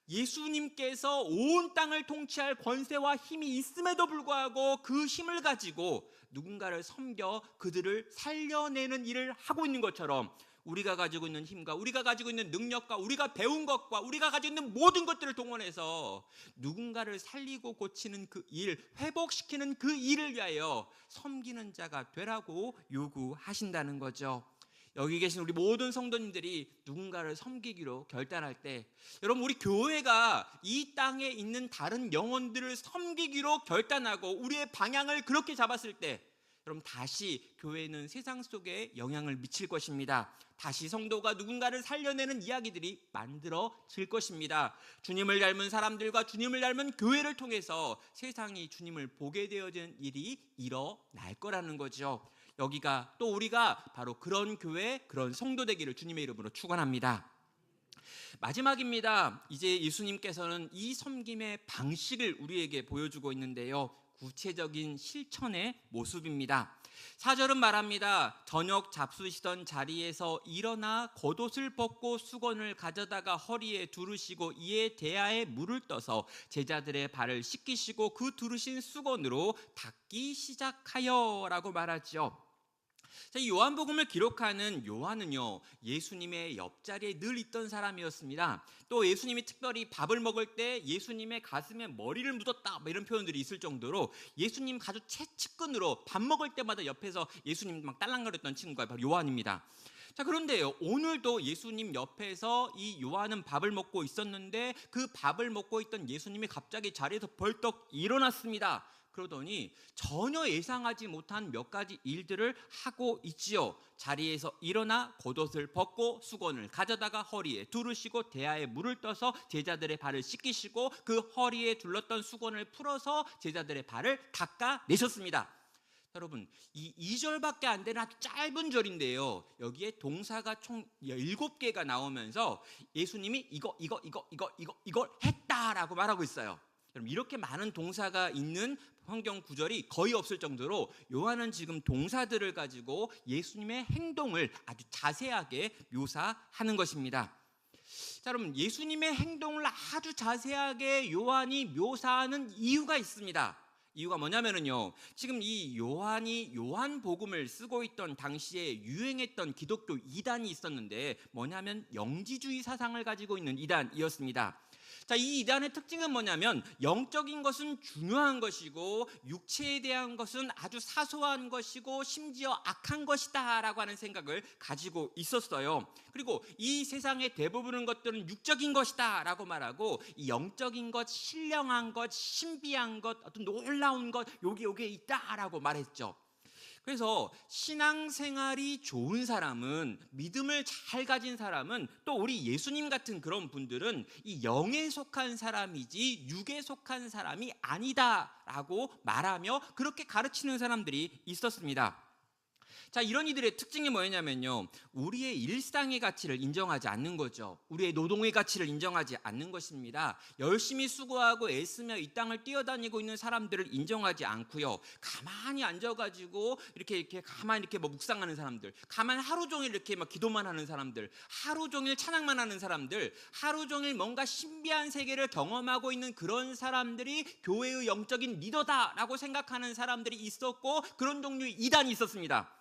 [SPEAKER 1] 예수님께서 온 땅을 통치할 권세와 힘이 있음에도 불구하고 그 힘을 가지고 누군가를 섬겨 그들을 살려내는 일을 하고 있는 것처럼, 우리가 가지고 있는 힘과 우리가 가지고 있는 능력과 우리가 배운 것과 우리가 가지고 있는 모든 것들을 동원해서 누군가를 살리고 고치는 그 일, 회복시키는 그 일을 위하여 섬기는 자가 되라고 요구하신다는 거죠. 여기 계신 우리 모든 성도님들이 누군가를 섬기기로 결단할 때, 여러분, 우리 교회가 이 땅에 있는 다른 영혼들을 섬기기로 결단하고 우리의 방향을 그렇게 잡았을 때, 여러분, 다시 교회는 세상 속에 영향을 미칠 것입니다. 다시 성도가 누군가를 살려내는 이야기들이 만들어질 것입니다. 주님을 닮은 사람들과 주님을 닮은 교회를 통해서 세상이 주님을 보게 되어지는 일이 일어날 거라는 거죠. 여기가 또 우리가 바로 그런 교회, 그런 성도 되기를 주님의 이름으로 축원합니다. 마지막입니다. 이제 예수님께서는 이 섬김의 방식을 우리에게 보여주고 있는데요, 구체적인 실천의 모습입니다. 4절은 말합니다. 저녁 잡수시던 자리에서 일어나 겉옷을 벗고 수건을 가져다가 허리에 두르시고 이에 대야에 물을 떠서 제자들의 발을 씻기시고 그 두르신 수건으로 닦기 시작하여 라고 말하죠. 이 요한복음을 기록하는 요한은요, 예수님의 옆자리에 늘 있던 사람이었습니다. 또 예수님이 특별히 밥을 먹을 때 예수님의 가슴에 머리를 묻었다, 이런 표현들이 있을 정도로 예수님 아주 채찍근으로 밥 먹을 때마다 옆에서 예수님 막 딸랑거렸던 친구가 바로 요한입니다. 자, 그런데요, 오늘도 예수님 옆에서 이 요한은 밥을 먹고 있었는데 그 밥을 먹고 있던 예수님이 갑자기 자리에서 벌떡 일어났습니다. 그러더니 전혀 예상하지 못한 몇 가지 일들을 하고 있지요. 자리에서 일어나 겉옷을 벗고 수건을 가져다가 허리에 두르시고 대야에 물을 떠서 제자들의 발을 씻기시고 그 허리에 둘렀던 수건을 풀어서 제자들의 발을 닦아내셨습니다. 여러분, 이 2절밖에 안 되는 아주 짧은 절인데요, 여기에 동사가 총 7개가 나오면서 예수님이 이걸 했다라고 말하고 있어요. 여러분, 이렇게 많은 동사가 있는 성경 구절이 거의 없을 정도로 요한은 지금 동사들을 가지고 예수님의 행동을 아주 자세하게 묘사하는 것입니다. 자, 여러분, 예수님의 행동을 아주 자세하게 요한이 묘사하는 이유가 있습니다. 이유가 뭐냐면요, 지금 이 요한이 요한복음을 쓰고 있던 당시에 유행했던 기독교 이단이 있었는데, 뭐냐면 영지주의 사상을 가지고 있는 이단이었습니다. 자, 이 이단의 특징은 뭐냐면 영적인 것은 중요한 것이고 육체에 대한 것은 아주 사소한 것이고 심지어 악한 것이다 라고 하는 생각을 가지고 있었어요. 그리고 이 세상의 대부분의 것들은 육적인 것이다 라고 말하고, 이 영적인 것, 신령한 것, 신비한 것, 어떤 놀라운 것, 여기에 있다 라고 말했죠. 그래서 신앙생활이 좋은 사람은, 믿음을 잘 가진 사람은, 또 우리 예수님 같은 그런 분들은 이 영에 속한 사람이지 육에 속한 사람이 아니다라고 말하며 그렇게 가르치는 사람들이 있었습니다. 자, 이런 이들의 특징이 뭐냐면요, 우리의 일상의 가치를 인정하지 않는 거죠. 우리의 노동의 가치를 인정하지 않는 것입니다. 열심히 수고하고 애쓰며 이 땅을 뛰어다니고 있는 사람들을 인정하지 않고요, 가만히 앉아가지고 이렇게 가만히 이렇게 뭐 묵상하는 사람들, 가만히 하루 종일 이렇게 막 기도만 하는 사람들, 하루 종일 찬양만 하는 사람들, 하루 종일 뭔가 신비한 세계를 경험하고 있는 그런 사람들이 교회의 영적인 리더다라고 생각하는 사람들이 있었고, 그런 종류의 이단이 있었습니다.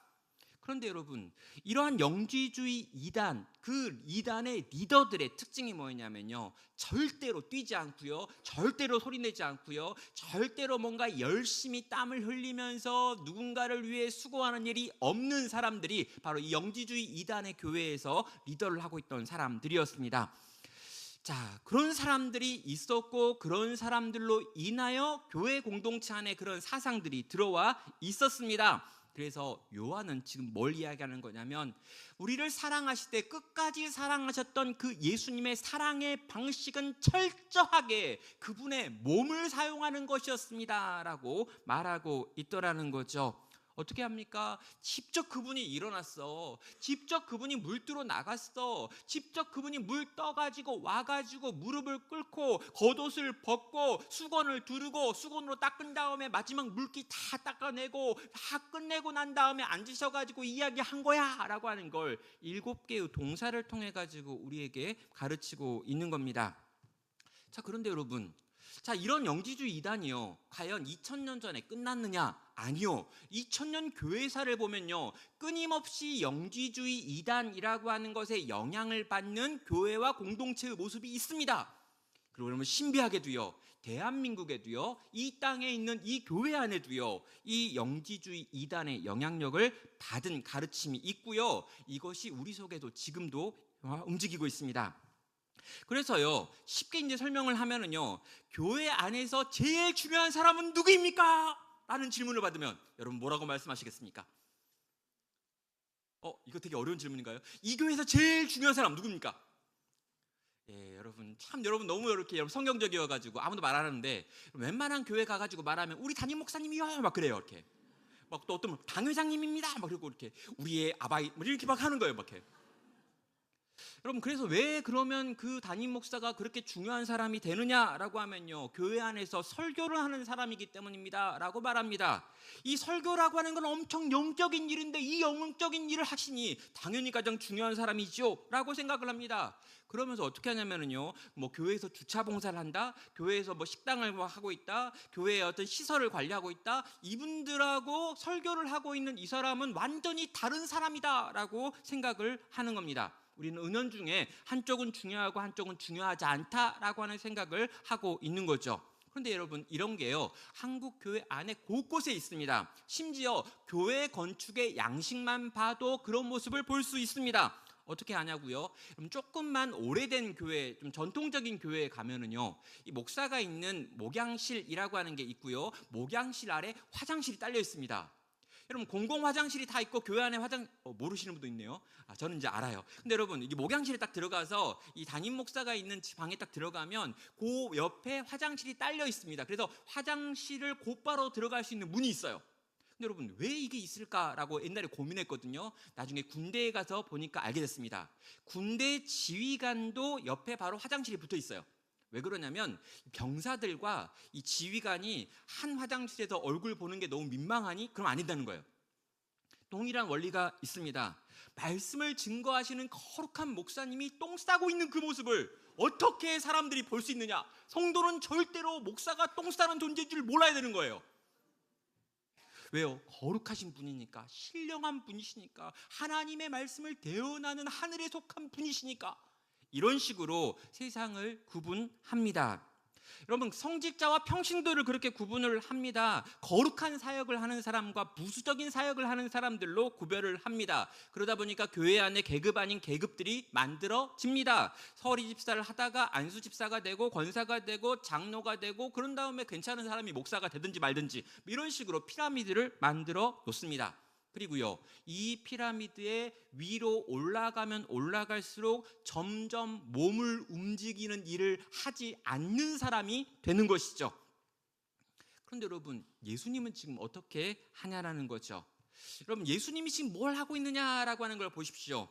[SPEAKER 1] 그런데 여러분, 이러한 영지주의 이단, 그 이단의 리더들의 특징이 뭐냐면요, 절대로 뛰지 않고요, 절대로 소리내지 않고요, 절대로 뭔가 열심히 땀을 흘리면서 누군가를 위해 수고하는 일이 없는 사람들이 바로 이 영지주의 이단의 교회에서 리더를 하고 있던 사람들이었습니다. 자, 그런 사람들이 있었고, 그런 사람들로 인하여 교회 공동체 안에 그런 사상들이 들어와 있었습니다. 그래서 요한은 지금 뭘 이야기하는 거냐면, 우리를 사랑하실 때 끝까지 사랑하셨던 그 예수님의 사랑의 방식은 철저하게 그분의 몸을 사용하는 것이었습니다 라고 말하고 있더라는 거죠. 어떻게 합니까? 직접 그분이 일어났어. 직접 그분이 물들어 나갔어. 직접 그분이 물 떠가지고 와가지고 무릎을 꿇고 겉옷을 벗고 수건을 두르고 수건으로 닦은 다음에 마지막 물기 다 닦아내고 다 끝내고 난 다음에 앉으셔가지고 이야기한 거야 라고 하는 걸 7개의 동사를 통해 가지고 우리에게 가르치고 있는 겁니다. 자, 그런데 여러분, 자, 이런 영지주의 이단이요, 과연 2000년 전에 끝났느냐? 아니요. 2000년 교회사를 보면요, 끊임없이 영지주의 이단이라고 하는 것에 영향을 받는 교회와 공동체의 모습이 있습니다. 그리고 그러면 신비하게도요, 대한민국에도요, 이 땅에 있는 이 교회 안에도요, 이 영지주의 이단의 영향력을 받은 가르침이 있고요, 이것이 우리 속에도 지금도 움직이고 있습니다. 그래서요, 쉽게 이제 설명을 하면은요, 교회 안에서 제일 중요한 사람은 누구입니까? 라는 질문을 받으면 여러분 뭐라고 말씀하시겠습니까? 이거 되게 어려운 질문인가요? 이 교회에서 제일 중요한 사람 누굽니까? 예, 여러분 참 여러분 너무 이렇게 성경적이어가지고 아무도 말 안 하는데, 웬만한 교회 가가지고 말하면 우리 담임 목사님이요 막 그래요. 이렇게 막 또 어떤 당회장님입니다 막 그러고 이렇게 우리의 아바이 이렇게 막 하는 거예요. 막 이렇게. 여러분, 그래서 왜 그러면 그 담임 목사가 그렇게 중요한 사람이 되느냐라고 하면요, 교회 안에서 설교를 하는 사람이기 때문입니다 라고 말합니다. 이 설교라고 하는 건 엄청 영적인 일인데, 이 영적인 일을 하시니 당연히 가장 중요한 사람이죠 라고 생각을 합니다. 그러면서 어떻게 하냐면요, 뭐 교회에서 주차 봉사를 한다, 교회에서 뭐 식당을 뭐 하고 있다, 교회의 어떤 시설을 관리하고 있다, 이분들하고 설교를 하고 있는 이 사람은 완전히 다른 사람이다 라고 생각을 하는 겁니다. 우리는 은연중에 한쪽은 중요하고 한쪽은 중요하지 않다라고 하는 생각을 하고 있는 거죠. 그런데 여러분, 이런 게요, 한국 교회 안에 곳곳에 있습니다. 심지어 교회 건축의 양식만 봐도 그런 모습을 볼 수 있습니다. 어떻게 하냐고요? 그럼 조금만 오래된 교회, 좀 전통적인 교회에 가면은요, 이 목사가 있는 목양실이라고 하는 게 있고요, 목양실 아래 화장실이 딸려 있습니다. 여러분, 공공 화장실이 다 있고 교회 안에 모르시는 분도 있네요. 저는 이제 알아요. 근데 여러분, 이게 목양실에 딱 들어가서 이 담임 목사가 있는 방에 딱 들어가면 그 옆에 화장실이 딸려 있습니다. 그래서 화장실을 곧바로 들어갈 수 있는 문이 있어요. 근데 여러분, 왜 이게 있을까라고 옛날에 고민했거든요. 나중에 군대에 가서 보니까 알게 됐습니다. 군대 지휘관도 옆에 바로 화장실이 붙어 있어요. 왜 그러냐면 병사들과 이 지휘관이 한 화장실에서 얼굴 보는 게 너무 민망하니 그럼 안 된다는 거예요. 동일한 원리가 있습니다. 말씀을 증거하시는 거룩한 목사님이 똥 싸고 있는 그 모습을 어떻게 사람들이 볼 수 있느냐? 성도는 절대로 목사가 똥 싸는 존재인 줄 몰라야 되는 거예요. 왜요? 거룩하신 분이니까, 신령한 분이시니까, 하나님의 말씀을 대언하는 하늘에 속한 분이시니까, 이런 식으로 세상을 구분합니다. 여러분, 성직자와 평신도를 그렇게 구분을 합니다. 거룩한 사역을 하는 사람과 부수적인 사역을 하는 사람들로 구별을 합니다. 그러다 보니까 교회 안에 계급 아닌 계급들이 만들어집니다. 서리 집사를 하다가 안수 집사가 되고 권사가 되고 장로가 되고, 그런 다음에 괜찮은 사람이 목사가 되든지 말든지, 이런 식으로 피라미드를 만들어 놓습니다. 그리고요, 이 피라미드의 위로 올라가면 올라갈수록 점점 몸을 움직이는 일을 하지 않는 사람이 되는 것이죠. 그런데 여러분, 예수님은 지금 어떻게 하냐라는 거죠. 여러분, 예수님이 지금 뭘 하고 있느냐라고 하는 걸 보십시오.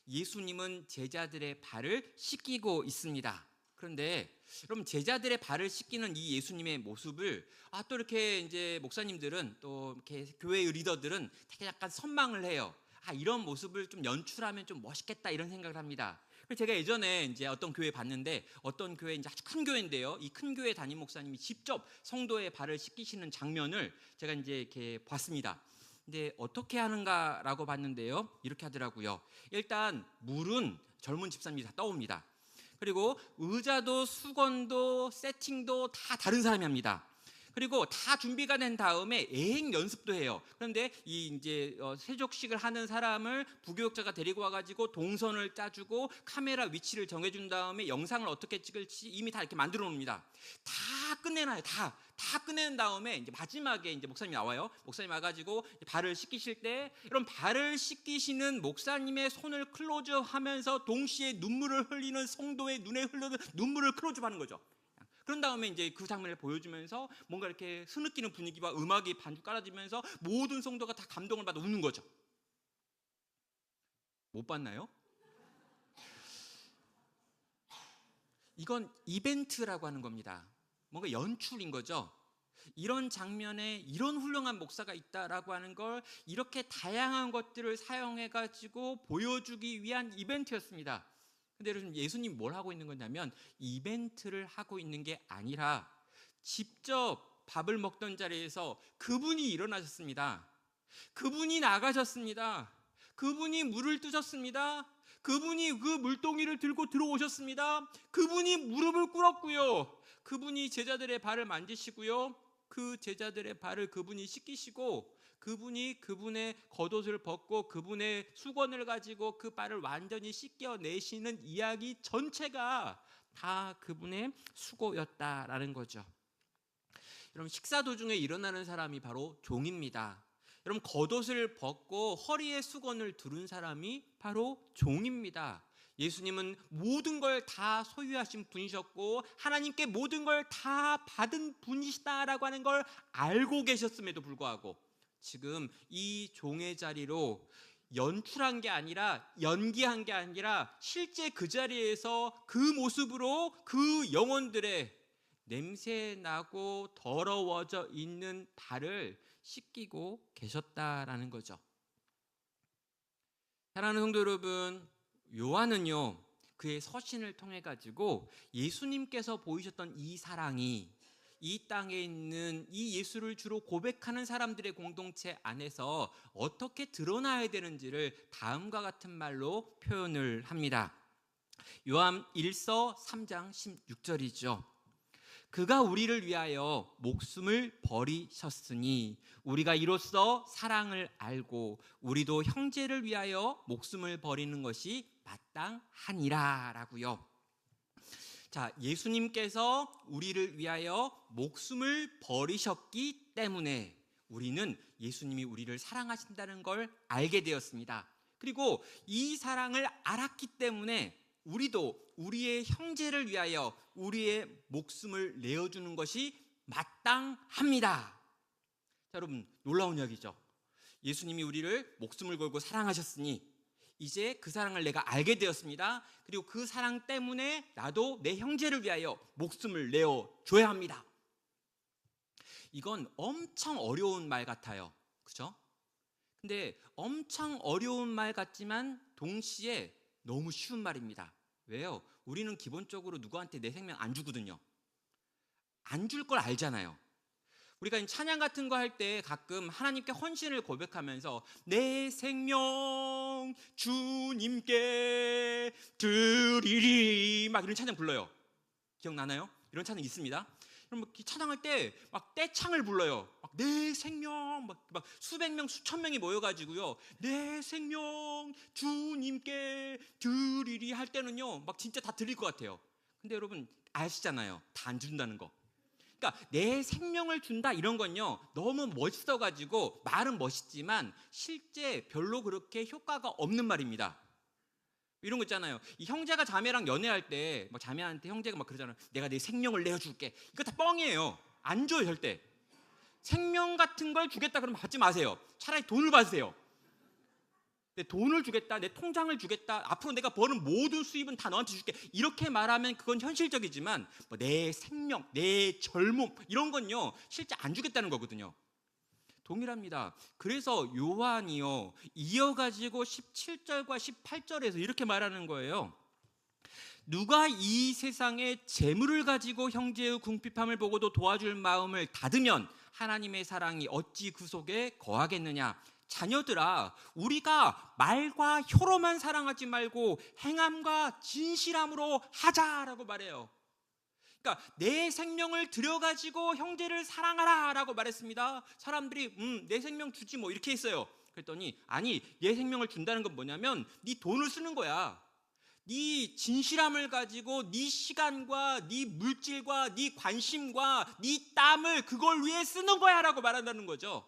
[SPEAKER 1] 예수님은 제자들의 발을 씻기고 있습니다. 그런데 여러분, 제자들의 발을 씻기는 이 예수님의 모습을 또 이렇게 이제 목사님들은, 또 이렇게 교회의 리더들은 되게 약간 선망을 해요. 이런 모습을 좀 연출하면 좀 멋있겠다, 이런 생각을 합니다. 그래서 제가 예전에 이제 어떤 교회 봤는데, 어떤 교회, 이제 아주 큰 교회인데요, 이 큰 교회 담임 목사님이 직접 성도의 발을 씻기시는 장면을 제가 이제 이렇게 봤습니다. 근데 어떻게 하는가라고 봤는데요, 이렇게 하더라고요. 일단 물은 젊은 집사님이 다 떠옵니다. 그리고 의자도 수건도 세팅도 다 다른 사람이 합니다. 그리고 다 준비가 된 다음에 애행 연습도 해요. 그런데 이 이제 세족식을 하는 사람을 부교육자가 데리고 와가지고 동선을 짜주고 카메라 위치를 정해준 다음에 영상을 어떻게 찍을지 이미 다 이렇게 만들어 놓습니다. 다 끝내놔요. 다 끝낸 다음에 이제 마지막에 이제 목사님이 나와요. 목사님 와가지고 발을 씻기실 때, 여러분, 발을 씻기시는 목사님의 손을 클로즈업하면서 동시에 눈물을 흘리는 성도의 눈에 흘러는 눈물을 클로즈업하는 거죠. 그런 다음에 이제 그 장면을 보여주면서 뭔가 이렇게 흐느끼는 분위기와 음악이 반주 깔아지면서 모든 성도가 다 감동을 받아 우는 거죠. 못 봤나요? 이건 이벤트라고 하는 겁니다. 뭔가 연출인 거죠. 이런 장면에 이런 훌륭한 목사가 있다라고 하는 걸 이렇게 다양한 것들을 사용해 가지고 보여주기 위한 이벤트였습니다. 근데 여러분, 예수님이 뭘 하고 있는 거냐면 이벤트를 하고 있는 게 아니라 직접 밥을 먹던 자리에서 그분이 일어나셨습니다. 그분이 나가셨습니다. 그분이 물을 뜨셨습니다. 그분이 그 물동이를 들고 들어오셨습니다. 그분이 무릎을 꿇었고요. 그분이 제자들의 발을 만지시고요. 그 제자들의 발을 그분이 씻기시고, 그분이 그분의 겉옷을 벗고 그분의 수건을 가지고 그 발을 완전히 씻겨내시는 이야기 전체가 다 그분의 수고였다라는 거죠. 여러분, 식사 도중에 일어나는 사람이 바로 종입니다. 여러분, 겉옷을 벗고 허리에 수건을 두른 사람이 바로 종입니다. 예수님은 모든 걸 다 소유하신 분이셨고 하나님께 모든 걸 다 받은 분이시다라고 하는 걸 알고 계셨음에도 불구하고 지금 이 종의 자리로 연출한 게 아니라, 연기한 게 아니라 실제 그 자리에서 그 모습으로 그 영혼들의 냄새나고 더러워져 있는 발을 씻기고 계셨다라는 거죠. 사랑하는 성도 여러분, 요한은요, 그의 서신을 통해 가지고 예수님께서 보이셨던 이 사랑이 이 땅에 있는 이 예수를 주로 고백하는 사람들의 공동체 안에서 어떻게 드러나야 되는지를 다음과 같은 말로 표현을 합니다. 요한 1서 3장 16절이죠. 그가 우리를 위하여 목숨을 버리셨으니 우리가 이로써 사랑을 알고 우리도 형제를 위하여 목숨을 버리는 것이 마땅하니라 라고요. 자, 예수님께서 우리를 위하여 목숨을 버리셨기 때문에 우리는 예수님이 우리를 사랑하신다는 걸 알게 되었습니다. 그리고 이 사랑을 알았기 때문에 우리도 우리의 형제를 위하여 우리의 목숨을 내어주는 것이 마땅합니다. 자, 여러분, 놀라운 이야기죠. 예수님이 우리를 목숨을 걸고 사랑하셨으니 이제 그 사랑을 내가 알게 되었습니다. 그리고 그 사랑 때문에 나도 내 형제를 위하여 목숨을 내어줘야 합니다. 이건 엄청 어려운 말 같아요. 그죠? 근데 엄청 어려운 말 같지만 동시에 너무 쉬운 말입니다. 왜요? 우리는 기본적으로 누구한테 내 생명 안 주거든요. 안 줄 걸 알잖아요. 우리가 찬양 같은 거 할 때 가끔 하나님께 헌신을 고백하면서 내 생명 주님께 드리리 막 이런 찬양 불러요. 기억나나요? 이런 찬양 있습니다. 그럼 찬양할 때 막 떼창을 불러요. 막 내 생명 막 수백 명 수천 명이 모여가지고요. 내 생명 주님께 드리리 할 때는요, 막 진짜 다 드릴 것 같아요. 근데 여러분 아시잖아요. 다 안 준다는 거. 그러니까 내 생명을 준다 이런 건요, 너무 멋있어가지고 말은 멋있지만 실제 별로 그렇게 효과가 없는 말입니다. 이런 거 있잖아요. 이 형제가 자매랑 연애할 때 막 자매한테 형제가 막 그러잖아요. 내가 내 생명을 내어줄게. 이거 다 뻥이에요. 안 줘요 절대. 생명 같은 걸 주겠다 그러면 받지 마세요. 차라리 돈을 받으세요. 내 돈을 주겠다, 내 통장을 주겠다, 앞으로 내가 버는 모든 수입은 다 너한테 줄게, 이렇게 말하면 그건 현실적이지만 내 생명, 내 젊음 이런 건요 실제 안 주겠다는 거거든요. 동일합니다. 그래서 요한이요 이어가지고 17절과 18절에서 이렇게 말하는 거예요. 누가 이 세상의 재물을 가지고 형제의 궁핍함을 보고도 도와줄 마음을 닫으면 하나님의 사랑이 어찌 그 속에 거하겠느냐. 자녀들아, 우리가 말과 혀로만 사랑하지 말고 행함과 진실함으로 하자라고 말해요. 그러니까 내 생명을 들여가지고 형제를 사랑하라 라고 말했습니다. 사람들이 내 생명 주지 뭐 이렇게 했어요. 그랬더니 아니, 내 생명을 준다는 건 뭐냐면 네 돈을 쓰는 거야. 네 진실함을 가지고 네 시간과 네 물질과 네 관심과 네 땀을 그걸 위해 쓰는 거야 라고 말한다는 거죠.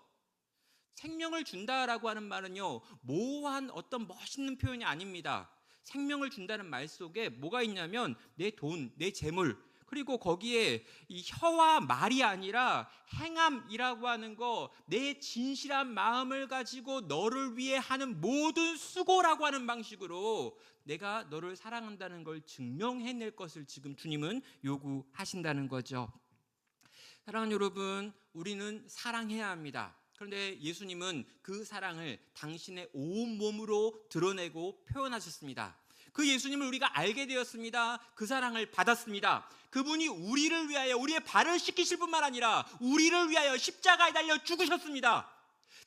[SPEAKER 1] 생명을 준다라고 하는 말은요 모호한 어떤 멋있는 표현이 아닙니다. 생명을 준다는 말 속에 뭐가 있냐면 내 돈, 내 재물, 그리고 거기에 이 혀와 말이 아니라 행함이라고 하는 거, 내 진실한 마음을 가지고 너를 위해 하는 모든 수고라고 하는 방식으로 내가 너를 사랑한다는 걸 증명해낼 것을 지금 주님은 요구하신다는 거죠. 사랑하는 여러분, 우리는 사랑해야 합니다. 그런데 예수님은 그 사랑을 당신의 온몸으로 드러내고 표현하셨습니다. 그 예수님을 우리가 알게 되었습니다. 그 사랑을 받았습니다. 그분이 우리를 위하여 우리의 발을 씻기실 뿐만 아니라 우리를 위하여 십자가에 달려 죽으셨습니다.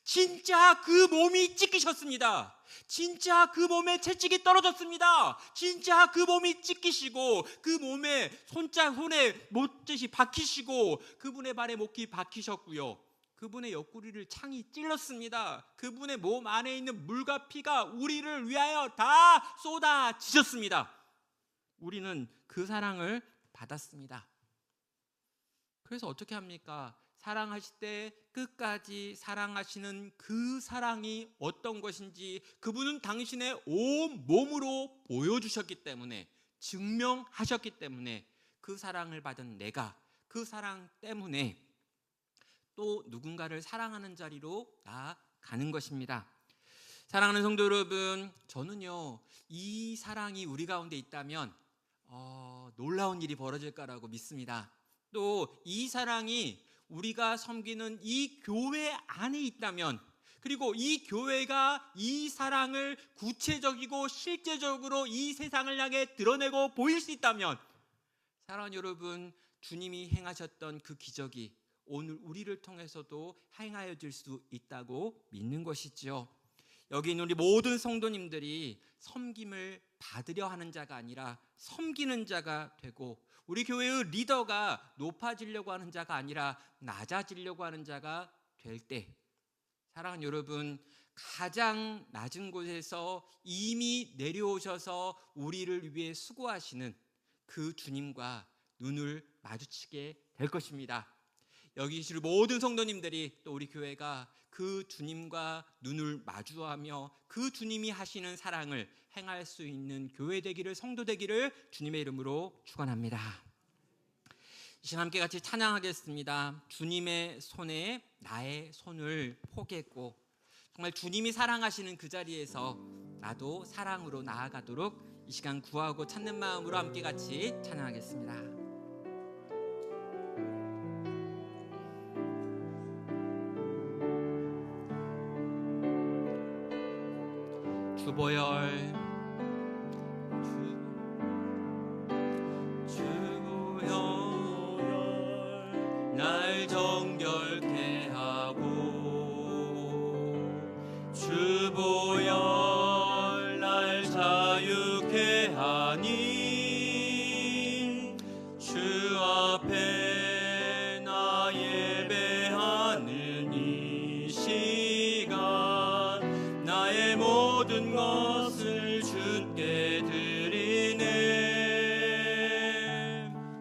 [SPEAKER 1] 진짜 그 몸이 찢기셨습니다. 진짜 그 몸에 채찍이 떨어졌습니다. 진짜 그 몸이 찢기시고 그 몸에 손에 못짓이 박히시고 그분의 발에 못이 박히셨고요. 그분의 옆구리를 창이 찔렀습니다. 그분의 몸 안에 있는 물과 피가 우리를 위하여 다 쏟아지셨습니다. 우리는 그 사랑을 받았습니다. 그래서 어떻게 합니까? 사랑하실 때 끝까지 사랑하시는 그 사랑이 어떤 것인지 그분은 당신의 온 몸으로 보여주셨기 때문에, 증명하셨기 때문에 그 사랑을 받은 내가 그 사랑 때문에 또 누군가를 사랑하는 자리로 나아가는 것입니다. 사랑하는 성도 여러분, 저는요 이 사랑이 우리 가운데 있다면 놀라운 일이 벌어질 거라고 믿습니다. 또 이 사랑이 우리가 섬기는 이 교회 안에 있다면, 그리고 이 교회가 이 사랑을 구체적이고 실제적으로 이 세상을 향해 드러내고 보일 수 있다면, 사랑하는 여러분, 주님이 행하셨던 그 기적이 오늘 우리를 통해서도 행하여질 수 있다고 믿는 것이죠. 여기 있는 우리 모든 성도님들이 섬김을 받으려 하는 자가 아니라 섬기는 자가 되고, 우리 교회의 리더가 높아지려고 하는 자가 아니라 낮아지려고 하는 자가 될 때, 사랑하는 여러분, 가장 낮은 곳에서 이미 내려오셔서 우리를 위해 수고하시는 그 주님과 눈을 마주치게 될 것입니다. 여기 계신 모든 성도님들이, 또 우리 교회가 그 주님과 눈을 마주하며 그 주님이 하시는 사랑을 행할 수 있는 교회 되기를, 성도 되기를 주님의 이름으로 축원합니다. 이 시간 함께 같이 찬양하겠습니다. 주님의 손에 나의 손을 포겠고, 정말 주님이 사랑하시는 그 자리에서 나도 사랑으로 나아가도록 이 시간 구하고 찾는 마음으로 함께 같이 찬양하겠습니다. 주보혈 날 정결케 하고, 주보혈 날 자유케 하니, 주 앞에 나 예배하는 이 시간 나의 모든 것을 주께 드리네.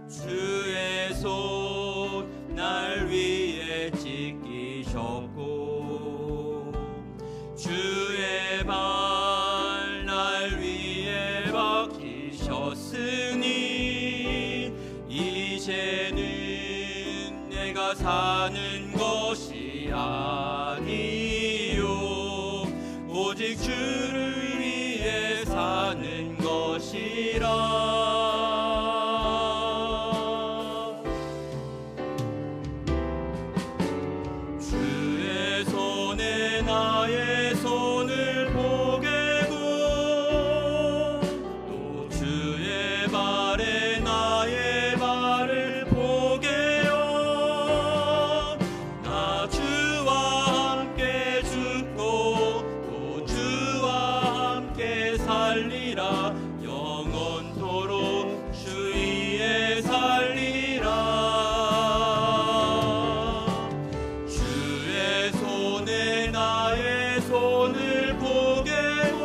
[SPEAKER 1] 주의 손 날 위에 찢기셨고, 주의 발 날 위에 박히셨으니, 이제는 내가 사는 것이 주를 위해 사는 것이라. 주의 손에 나의 손을 보게고 또 주의 발에 나의 발을 보게요. 나 주와 함께 죽고 또 주와 함께 살리라. 영원토록 주 위에 살리라. 주의 손에 나의 손을 보게고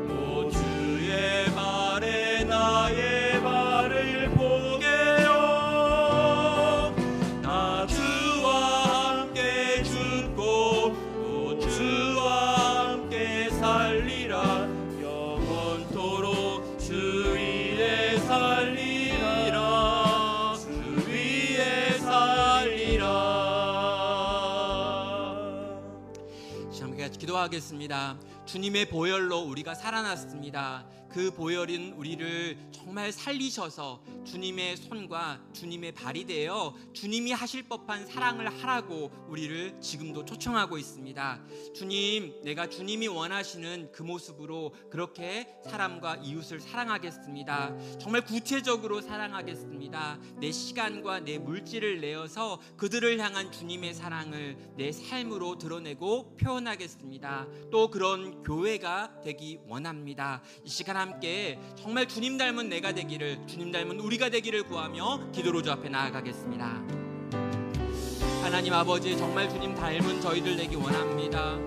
[SPEAKER 1] 또 주의 발에 나의 발을 보게요. 나 주와 함께 죽고 또 주와 함께 살리라. 영원토록 주 위에 살리라. 주 위에 살리라. 시간 같이 기도하겠습니다. 주님의 보혈로 우리가 살아났습니다. 그 보혈은 우리를 정말 살리셔서 주님의 손과 주님의 발이 되어 주님이 하실 법한 사랑을 하라고 우리를 지금도 초청하고 있습니다. 주님, 내가 주님이 원하시는 그 모습으로 그렇게 사람과 이웃을 사랑하겠습니다. 정말 구체적으로 사랑하겠습니다. 내 시간과 내 물질을 내어서 그들을 향한 주님의 사랑을 내 삶으로 드러내고 표현하겠습니다. 또 그런 교회가 되기 원합니다. 이 시간 함께 정말 주님 닮은 내가 되기를, 주님 닮은 우리가 되기를 구하며 기도로 주 앞에 나아가겠습니다. 하나님 아버지, 정말 주님 닮은 저희들 되기 원합니다.